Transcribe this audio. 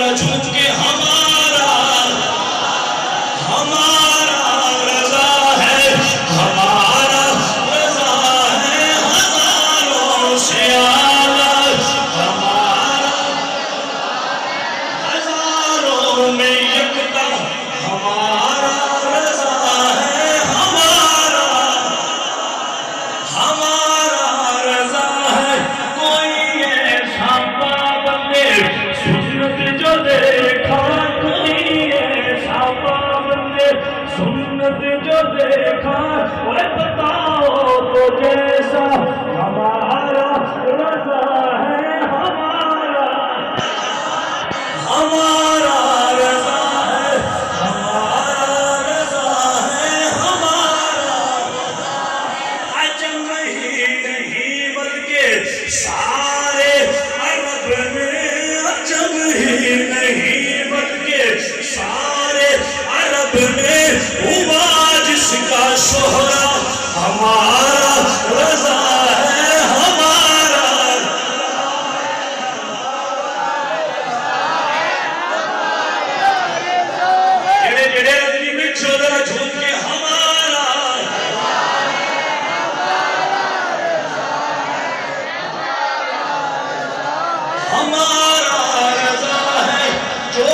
ذرا جھوم کے ہمارا ہمارا رضا ہے، ہمارا رضا ہے ہزاروں سے اعلیٰ، ہمارا ہزاروں میں یکتا، ہمارا رضا ہے، ہمارا رضا ہے۔ کوئی ایسا پابند سنت جو دیکھا، کوئی ایسا پابند سنت جو دیکھا، وہ بتاؤ تو جیسا ہمارا رضا ہے، ہمارا رضا ہے، ہمارا رضا ہے، ہمارا عجم ہی نہیں بلکہ سارے عرب میں، عجم ہی نہیں بلکہ سارے عرب میں ہوا جس کا شہرا، ہمارا رضا ہے، ہمارا جڑے جڑے رضی میں چھوڑا جھوم کے ہمارا رضا ہے، جو